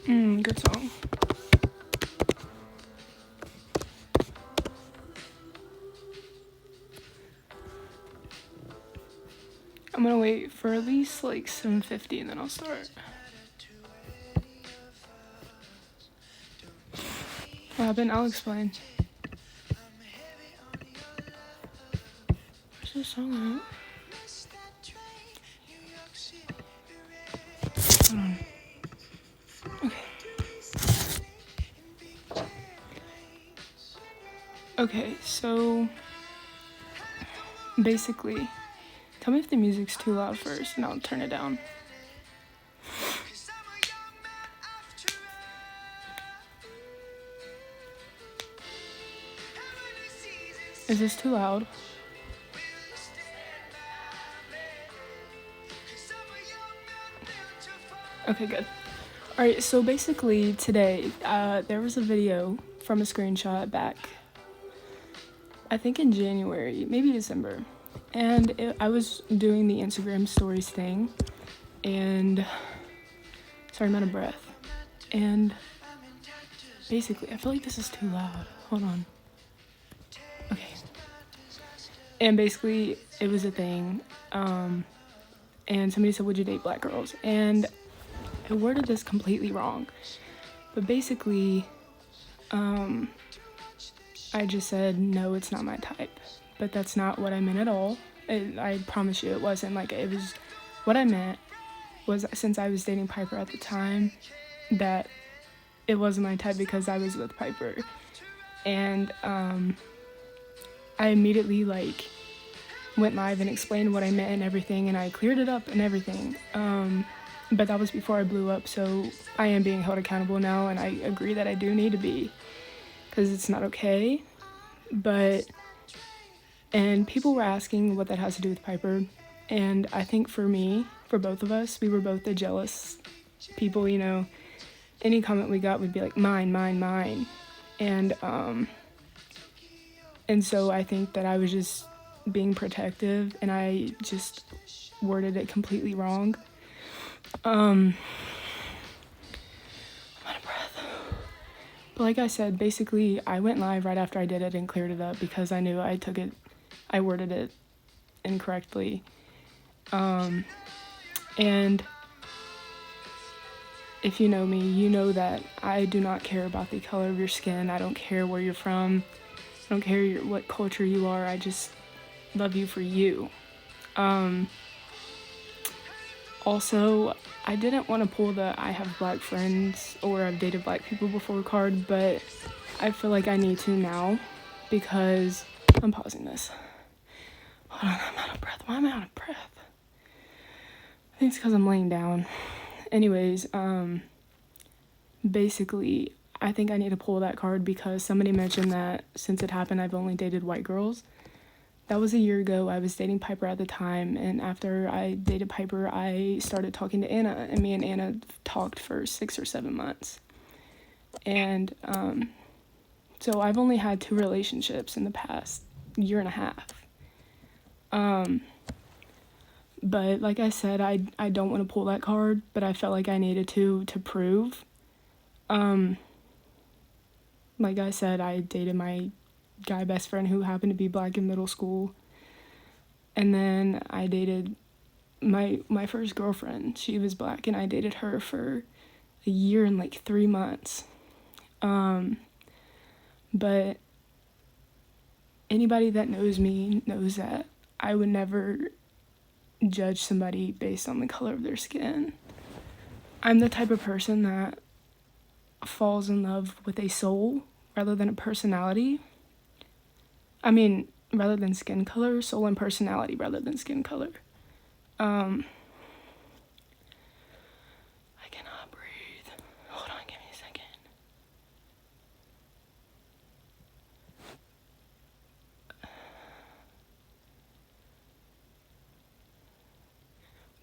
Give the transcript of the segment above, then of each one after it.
Good song. I'm gonna wait for at least like 7:50 and then I'll start. What happened? I'll explain. Where's this song at? Hold on. Okay, so basically, tell me if the music's too loud first and I'll turn it down. Is this too loud? Okay, good. Alright, so basically today, there was a video from a screenshot back, I think in January, maybe December. And I was doing the Instagram stories thing, and sorry, I'm out of breath. And basically, I feel like this is too loud. Hold on. Okay. And basically, it was a thing. And somebody said, would you date black girls? And I worded this completely wrong. But basically, I just said, no, it's not my type. But that's not what I meant at all. I promise you it wasn't. Like, it was, what I meant was, since I was dating Piper at the time, that it wasn't my type because I was with Piper. And I immediately, like, went live and explained what I meant and everything, and I cleared it up and everything. But that was before I blew up, so I am being held accountable now, and I agree that I do need to be, because it's not okay. And people were asking what that has to do with Piper, and I think for me, for both of us, we were both the jealous people, you know. Any comment we got would be like, mine, mine, mine. And so I think that I was just being protective, and I just worded it completely wrong. I'm out of breath. But like I said, basically, I went live right after I did it and cleared it up because I knew I worded it incorrectly. And if you know me, you know that I do not care about the color of your skin. I don't care where you're from. I don't care what culture you are. I just love you for you. Also, I didn't want to pull the I have black friends or I've dated black people before card, but I feel like I need to now because I'm pausing this. Hold on, I'm out of breath. Why am I out of breath? I think it's because I'm laying down. Anyways, basically, I think I need to pull that card because somebody mentioned that since it happened, I've only dated white girls. That was a year ago. I was dating Piper at the time, and after I dated Piper, I started talking to Anna, and me and Anna talked for 6 or 7 months. And so I've only had 2 relationships in the past year and a half. But like I said, I don't want to pull that card, but I felt like I needed to prove. Like I said, I dated my guy best friend who happened to be black in middle school. And then I dated my first girlfriend. She was black, and I dated her for a year and like 3 months. But anybody that knows me knows that I would never judge somebody based on the color of their skin. I'm the type of person that falls in love with a soul rather than a personality. I mean, rather than skin color, soul and personality rather than skin color. I cannot breathe. Hold on, give me a second.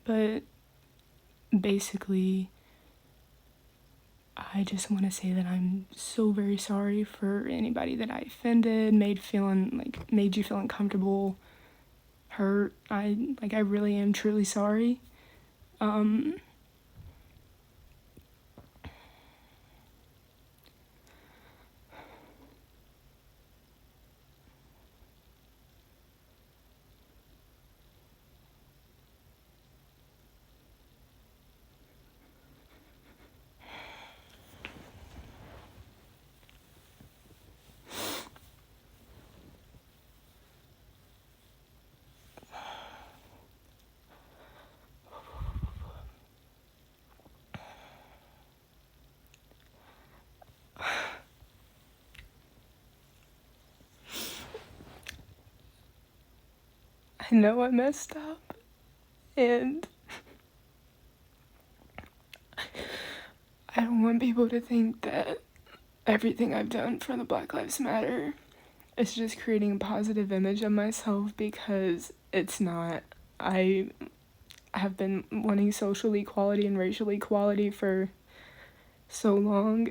But basically, I just want to say that I'm so very sorry for anybody that I offended, made you feel uncomfortable, hurt. I really am truly sorry. I know I messed up, and I don't want people to think that everything I've done for the Black Lives Matter is just creating a positive image of myself, because it's not. I have been wanting social equality and racial equality for so long.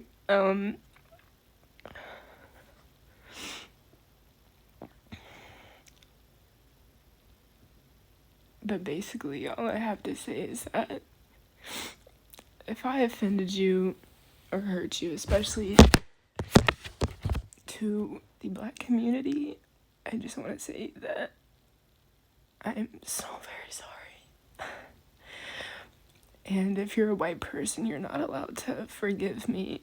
But basically, all I have to say is that if I offended you or hurt you, especially to the Black community, I just want to say that I'm so very sorry. And if you're a white person, you're not allowed to forgive me.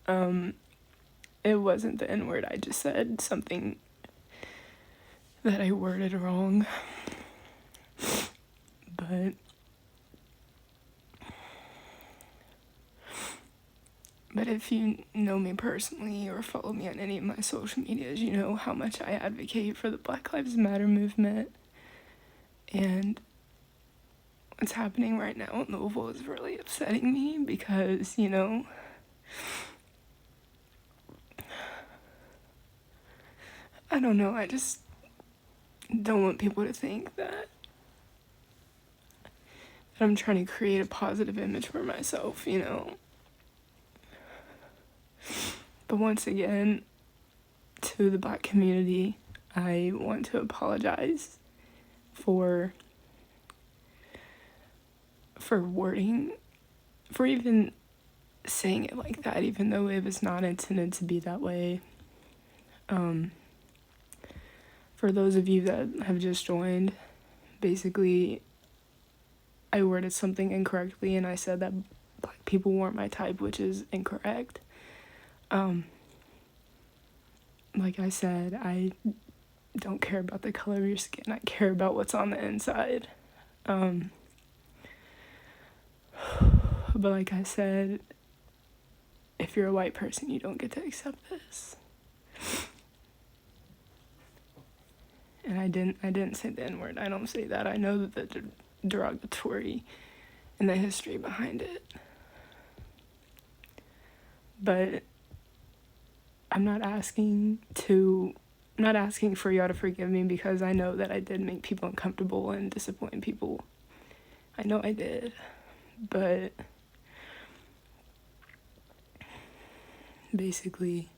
It wasn't the N-word I just said, something that I worded wrong. But if you know me personally or follow me on any of my social medias, you know how much I advocate for the Black Lives Matter movement. And what's happening right now in Louisville is really upsetting me because, you know, I don't know, I just don't want people to think that I'm trying to create a positive image for myself, you know. But once again, to the Black community, I want to apologize for even saying it like that, even though it was not intended to be that way. For those of you that have just joined, basically, I worded something incorrectly and I said that Black people weren't my type, which is incorrect. Like I said, I don't care about the color of your skin. I care about what's on the inside. But like I said, if you're a white person, you don't get to accept this. And I didn't say the N-word. I don't say that. I know that the derogatory and the history behind it. But I'm not asking for y'all to forgive me, because I know that I did make people uncomfortable and disappoint people. I know I did. But basically,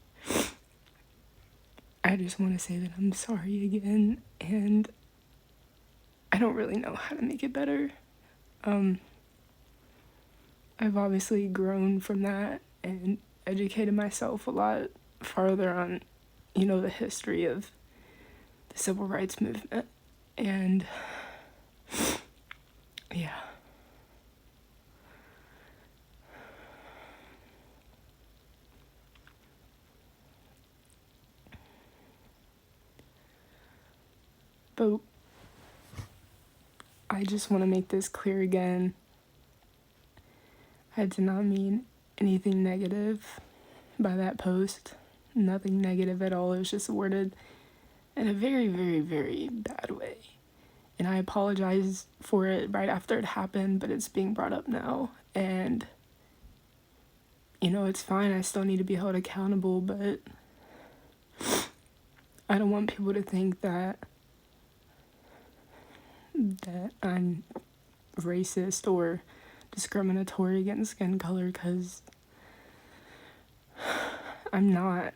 I just want to say that I'm sorry again, and I don't really know how to make it better. I've obviously grown from that and educated myself a lot farther on, you know, the history of the civil rights movement. And yeah. But I just want to make this clear again. I did not mean anything negative by that post. Nothing negative at all. It was just worded in a very, very, very bad way. And I apologize for it right after it happened, but it's being brought up now. And, you know, it's fine. I still need to be held accountable, but I don't want people to think that I'm racist or discriminatory against skin color, because I'm not.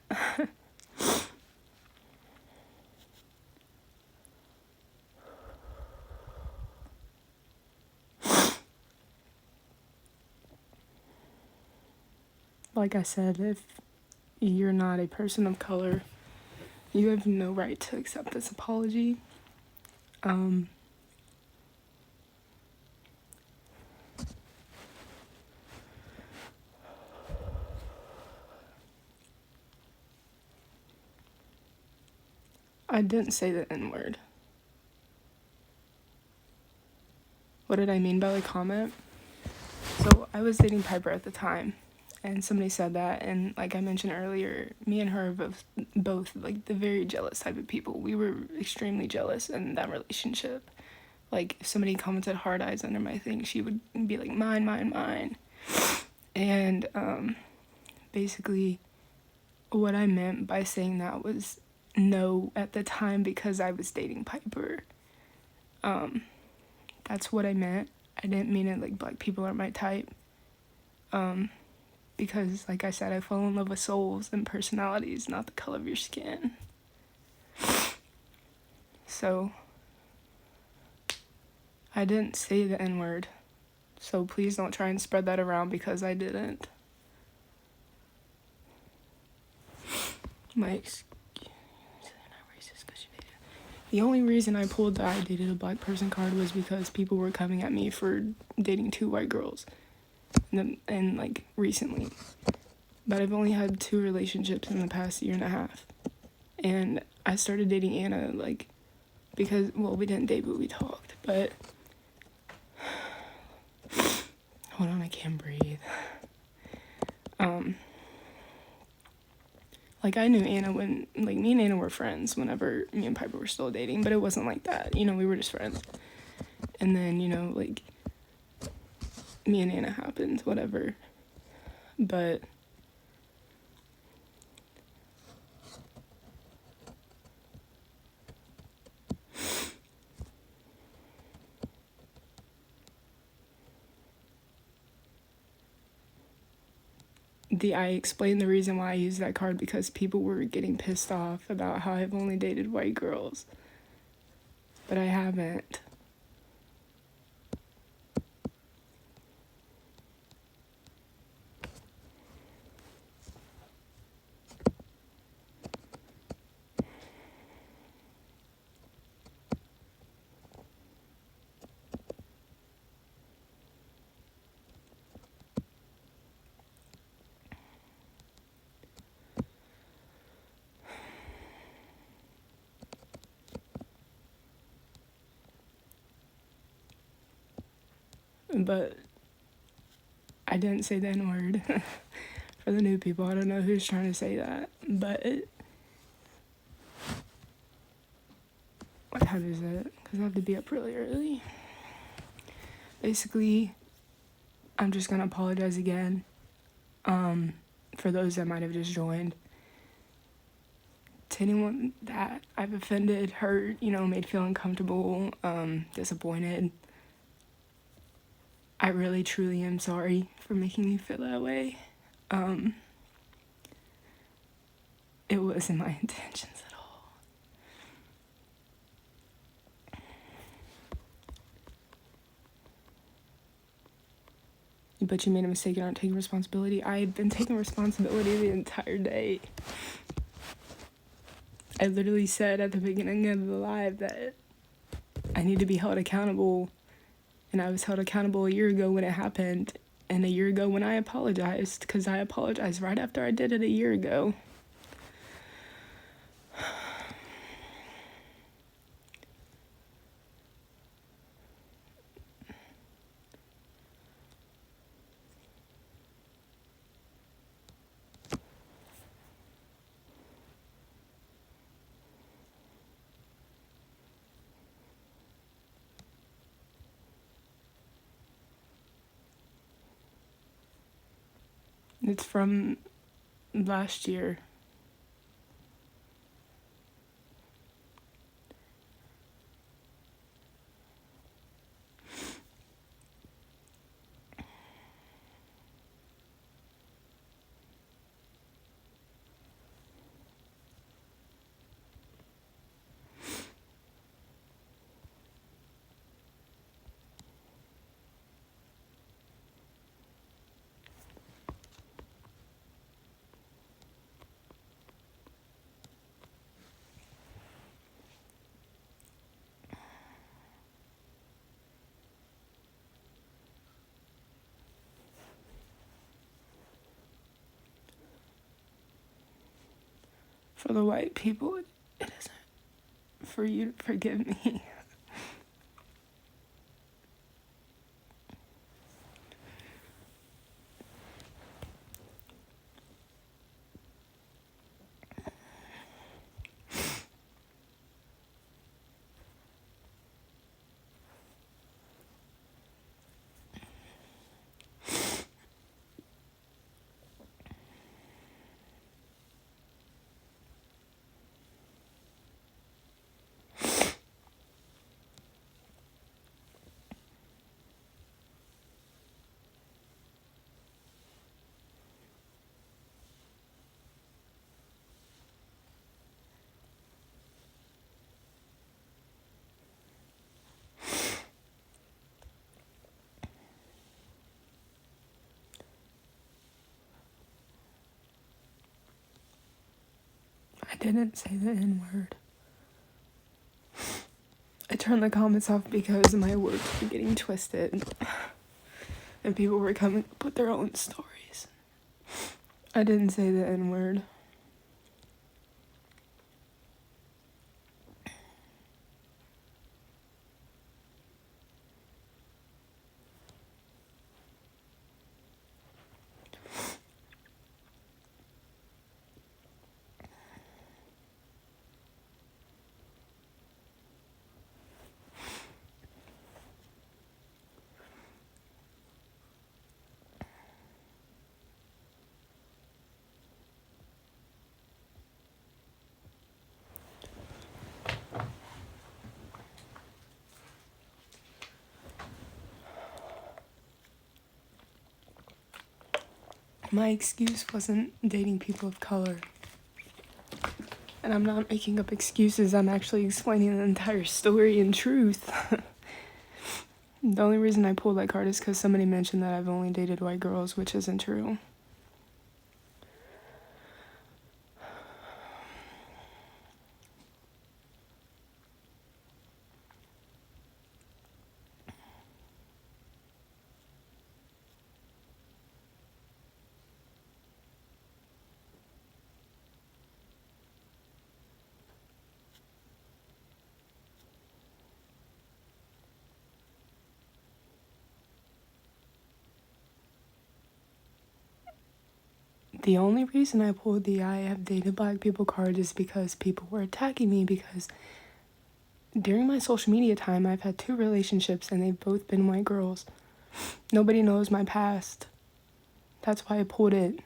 Like I said, if you're not a person of color, you have no right to accept this apology. I didn't say the N-word. What did I mean by the comment? So I was dating Piper at the time, And somebody said that, and like I mentioned earlier, me and her are both like the very jealous type of people. We were extremely jealous in that relationship. Like, if somebody commented hard eyes under my thing, she would be like, mine, mine, mine. And basically, what I meant by saying that was no at the time, because I was dating Piper. That's what I meant. I didn't mean it like black people aren't my type. Because, like I said, I fall in love with souls and personalities, not the color of your skin. So, I didn't say the N-word. So please don't try and spread that around, because I didn't. My excuse. The only reason I pulled the I dated a black person card was because people were coming at me for dating 2 white girls. And like, recently. But I've only had 2 relationships in the past year and a half. And I started dating Anna, like, because, well, we didn't date, but we talked. But, hold on, I can't breathe. Like, I knew Anna when, like, me and Anna were friends whenever me and Piper were still dating, but it wasn't like that. You know, we were just friends. And then, you know, like, me and Anna happened, whatever. But I explained the reason why I used that card, because people were getting pissed off about how I've only dated white girls. But I haven't. But I didn't say the N-word. For the new people, I don't know who's trying to say that. But what time is it? Because I have to be up really early. Basically, I'm just going to apologize again for those that might have just joined. To anyone that I've offended, hurt, you know, made feel uncomfortable, disappointed, I really, truly am sorry for making you feel that way. It wasn't my intentions at all. But you made a mistake and aren't taking responsibility. I had been taking responsibility the entire day. I literally said at the beginning of the live that I need to be held accountable. And I was held accountable a year ago when it happened. And a year ago when I apologized. Because I apologized right after I did it a year ago. It's from last year. For the white people, it isn't for you to forgive me. didn't say the N-word. I turned the comments off because my words were getting twisted and people were coming up with their own stories. I didn't say the N-word. My excuse wasn't dating people of color. And I'm not making up excuses, I'm actually explaining the entire story and truth. The only reason I pulled that card is because somebody mentioned that I've only dated white girls, which isn't true. The only reason I pulled the I have dated black people card is because people were attacking me, because during my social media time, I've had 2 relationships and they've both been white girls. Nobody knows my past. That's why I pulled it.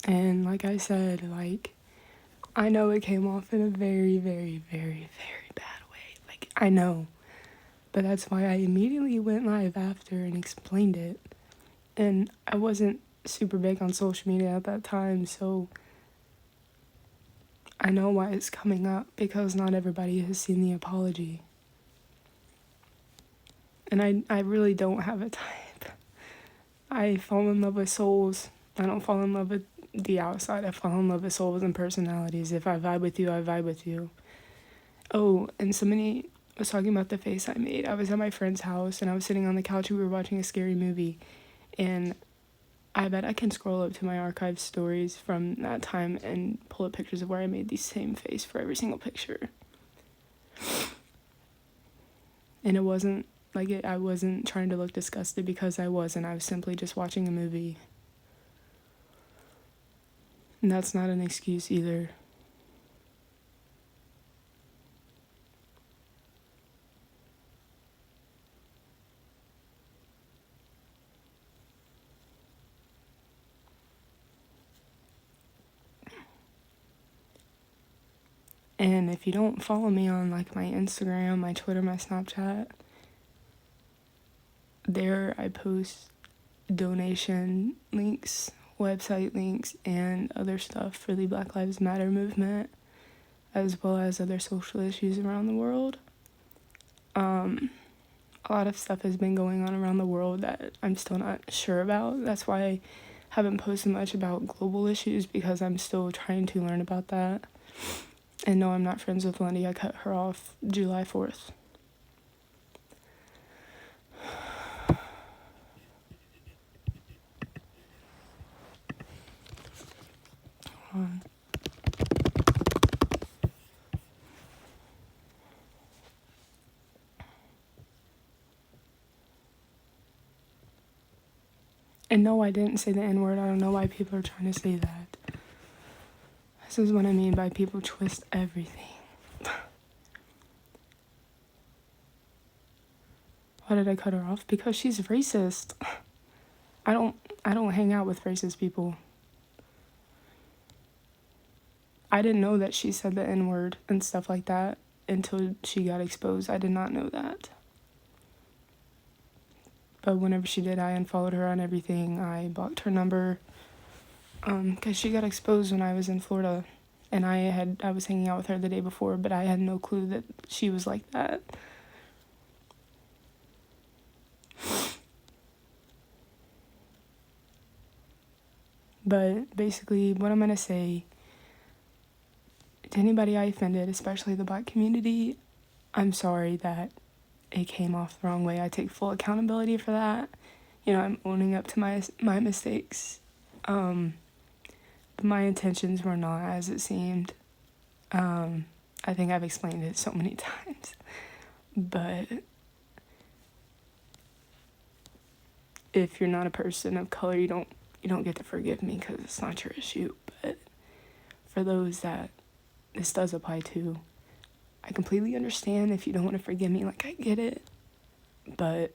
And like I said, I know it came off in a very, very, very, very bad way. I know. But that's why I immediately went live after and explained it. And I wasn't super big on social media at that time, so I know why it's coming up, because not everybody has seen the apology. And I really don't have a type. I fall in love with souls. I don't fall in love with the outside. I fall in love with souls and personalities. If I vibe with you, I vibe with you. Oh, and somebody was talking about the face I made. I was at my friend's house and I was sitting on the couch and we were watching a scary movie. And I bet I can scroll up to my archive stories from that time and pull up pictures of where I made the same face for every single picture. And it wasn't I wasn't trying to look disgusted, because I wasn't. I was simply just watching a movie. And that's not an excuse either. And if you don't follow me on my Instagram, my Twitter, my Snapchat, there I post donation links, website links, and other stuff for the Black Lives Matter movement, as well as other social issues around the world. A lot of stuff has been going on around the world that I'm still not sure about. That's why I haven't posted much about global issues, because I'm still trying to learn about that. And no, I'm not friends with Lundy. I cut her off July 4th. Hold on. And no, I didn't say the N-word. I don't know why people are trying to say that. This is what I mean by people twist everything. Why did I cut her off? Because she's racist. I don't hang out with racist people. I didn't know that she said the N-word and stuff like that until she got exposed. I did not know that. But whenever she did, I unfollowed her on everything. I blocked her number. Because she got exposed when I was in Florida. And I was hanging out with her the day before, but I had no clue that she was like that. But basically, what I'm going to say to anybody I offended, especially the Black community, I'm sorry that it came off the wrong way. I take full accountability for that. You know, I'm owning up to my mistakes. But my intentions were not as it seemed. I think I've explained it so many times. But if you're not a person of color, you don't get to forgive me because it's not your issue. But for those that this does apply to, I completely understand if you don't want to forgive me. Like, I get it. But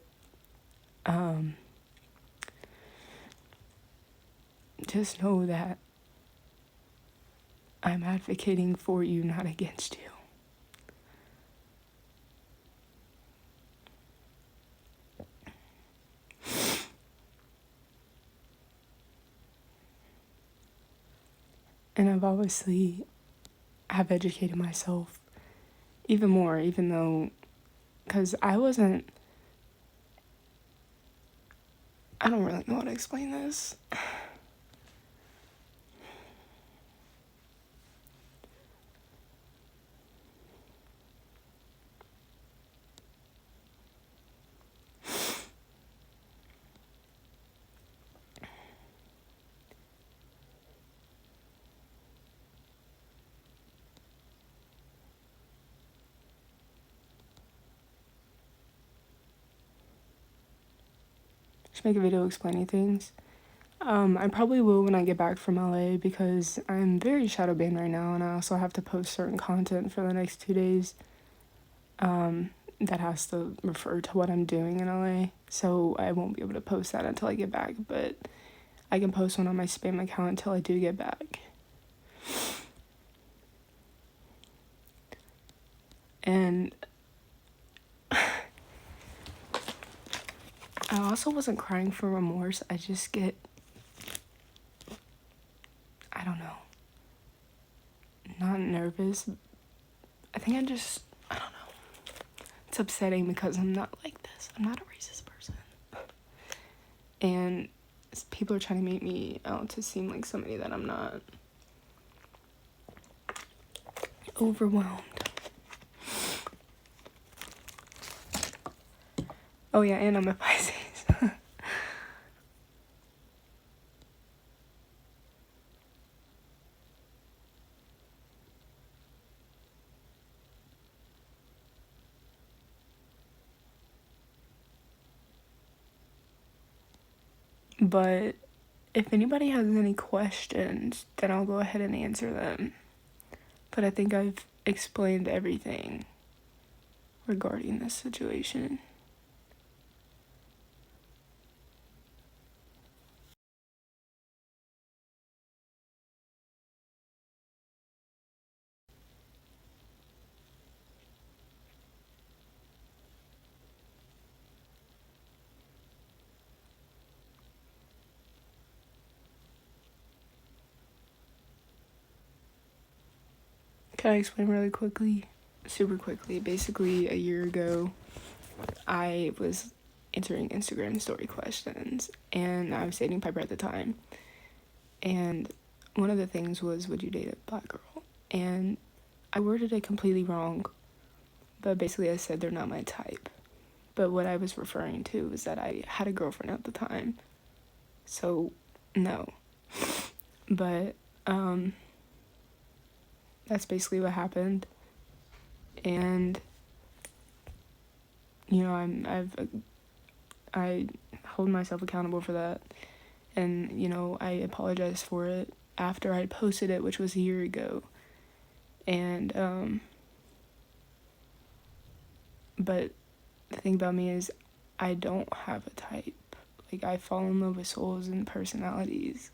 just know that I'm advocating for you, not against you. And I've obviously have educated myself even more, even though, because I don't really know how to explain this. Just make a video explaining things. I probably will when I get back from LA because I'm very shadow banned right now, and I also have to post certain content for the next 2 days that has to refer to what I'm doing in LA, so I won't be able to post that until I get back, but I can post one on my spam account until I do get back. And I also wasn't crying for remorse. I just get, I don't know, not nervous. I think I don't know. It's upsetting because I'm not like this. I'm not a racist person. And people are trying to make me out to seem like somebody that I'm not. Overwhelmed. Oh yeah, and I'm a Pisces. But if anybody has any questions, then I'll go ahead and answer them. But I think I've explained everything regarding this situation. Can I explain really quickly? Super quickly. Basically, a year ago, I was answering Instagram story questions, and I was dating Piper at the time. And one of the things was, would you date a Black girl? And I worded it completely wrong, but basically I said they're not my type. But what I was referring to was that I had a girlfriend at the time. So, no. But, that's basically what happened. And, you know, I hold myself accountable for that. And, you know, I apologized for it after I posted it, which was a year ago. And, but the thing about me is I don't have a type. Like, I fall in love with souls and personalities.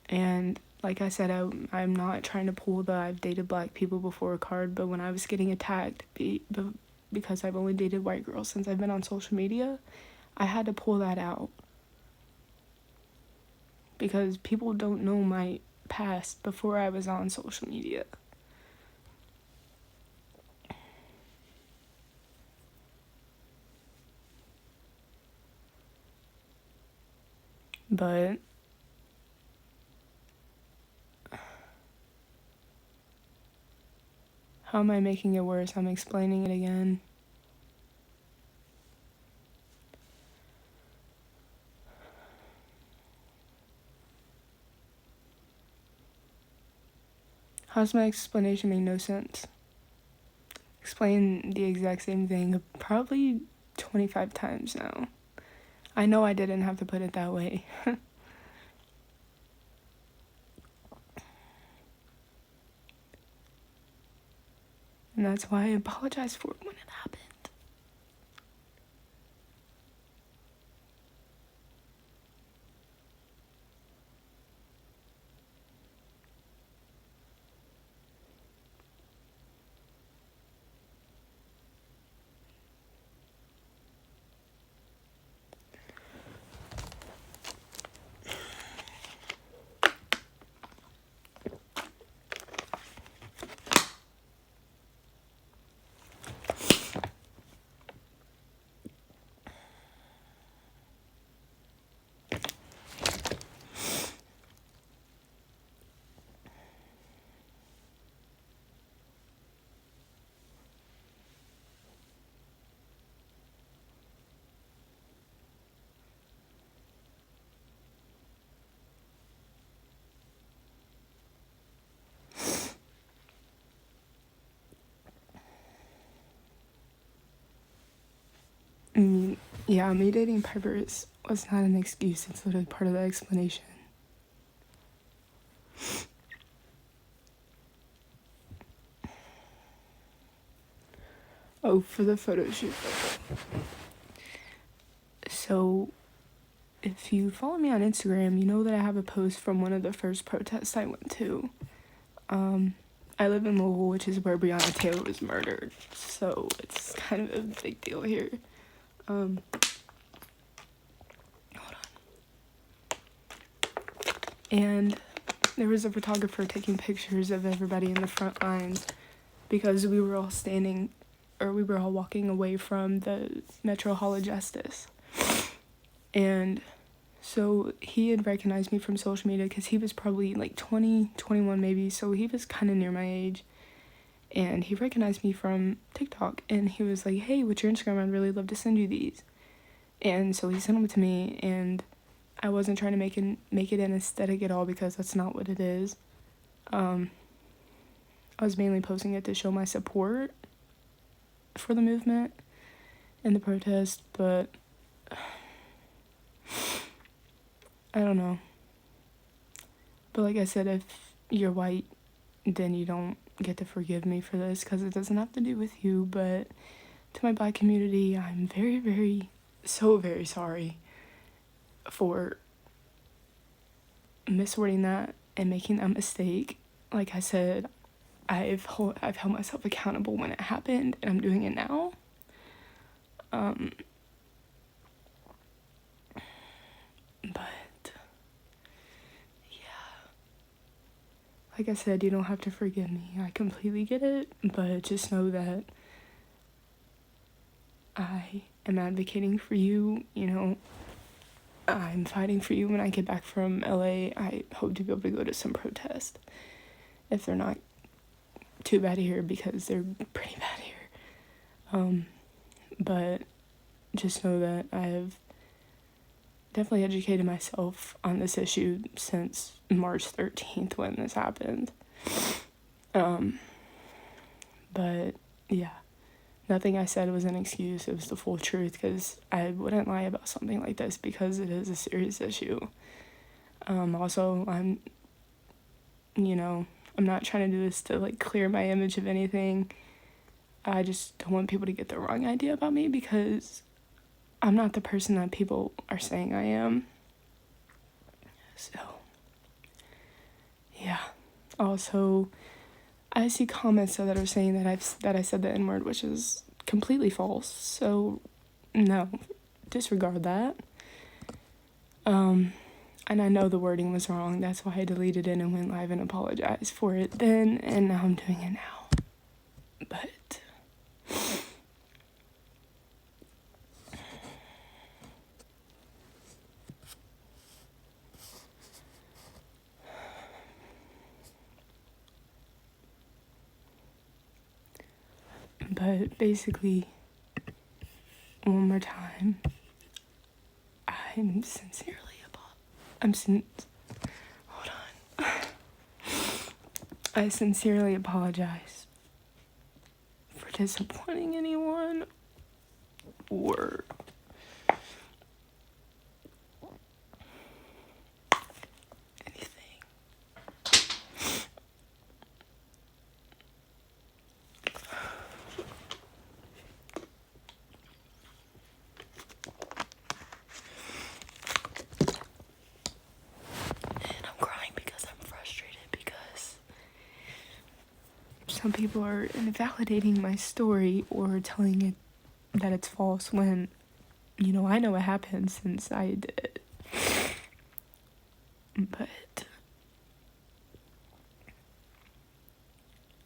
And like I said, I'm not trying to pull the I've dated Black people before card, but when I was getting attacked because I've only dated white girls since I've been on social media, I had to pull that out. Because people don't know my past before I was on social media. But how am I making it worse? I'm explaining it again. How's my explanation make no sense? Explain the exact same thing probably 25 times now. I know I didn't have to put it that way. And that's why I apologize for it when it happened. Yeah, me dating Piper was not an excuse. It's literally part of the explanation. Oh, for the photo shoot. So, if you follow me on Instagram, you know that I have a post from one of the first protests I went to. I live in Louisville, which is where Breonna Taylor was murdered. So, it's kind of a big deal here. Hold on. And there was a photographer taking pictures of everybody in the front lines because we were all walking away from the Metro Hall of Justice. And so he had recognized me from social media because he was probably like 20, 21 maybe, so he was kind of near my age. And he recognized me from TikTok, and he was like, hey, what's your Instagram? I'd really love to send you these. And so he sent them to me, and I wasn't trying to make it an aesthetic at all because that's not what it is. I was mainly posting it to show my support for the movement and the protest, but I don't know. But like I said, if you're white, then you don't get to forgive me for this because it doesn't have to do with you. But to my black community, I'm very, very, so very sorry for miswording that and making that mistake. Like I said, I've held myself accountable when it happened, and I'm doing it now. But yeah, like I said, you don't have to forgive me. I completely get it, but just know that I am advocating for you. You know, I'm fighting for you. When I get back from LA, I hope to be able to go to some protest. If they're not too bad here, because they're pretty bad here. But just know that I have definitely educated myself on this issue since March 13th when this happened. But yeah, nothing I said was an excuse. It was the full truth, because I wouldn't lie about something like this because it is a serious issue. Also, I'm not trying to do this to like clear my image of anything. I just don't want people to get the wrong idea about me, because I'm not the person that people are saying I am. So, yeah. Also, I see comments that are saying that I said the N-word, which is completely false. So, no, disregard that. And I know the wording was wrong. That's why I deleted it and went live and apologized for it then, and now I'm doing it now. But basically, one more time, I sincerely apologize for disappointing anyone or anything. And I'm crying because I'm frustrated because some people are invalidating my story or telling it that it's false when, I know what happened since I did. But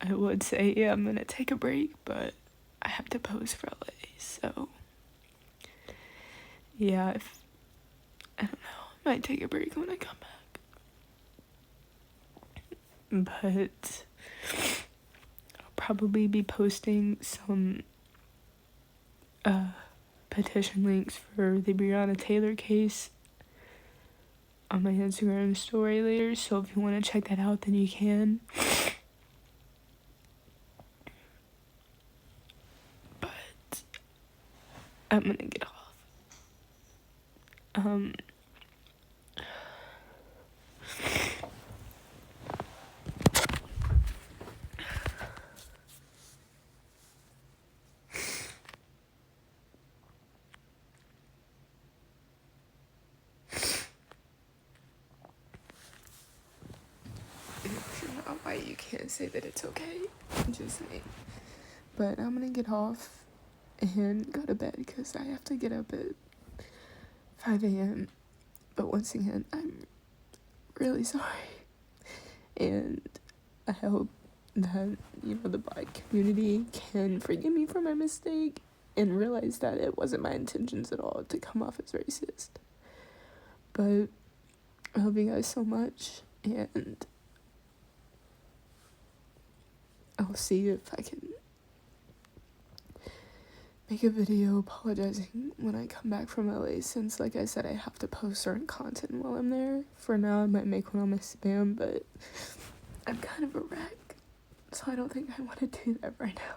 I would say, yeah, I'm gonna take a break, but I have to post for LA, so yeah, I don't know, I might take a break when I come back. But I'll probably be posting some petition links for the Breonna Taylor case on my Instagram story later, so if you want to check that out, then you can. But I'm gonna get off. Why you can't say that it's okay, just me. But I'm gonna get off and go to bed because I have to get up at 5 a.m. But once again, I'm really sorry, and I hope that the Black community can forgive me for my mistake and realize that it wasn't my intentions at all to come off as racist. But I love you guys so much, and I'll see if I can make a video apologizing when I come back from LA, since, like I said, I have to post certain content while I'm there. For now, I might make one on my spam, but I'm kind of a wreck, so I don't think I want to do that right now.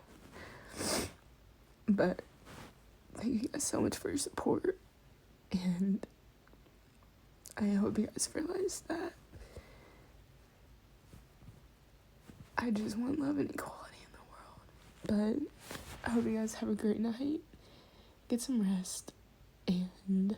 But thank you guys so much for your support, and I hope you guys realize that I just want love and equality in the world. But I hope you guys have a great night, get some rest, and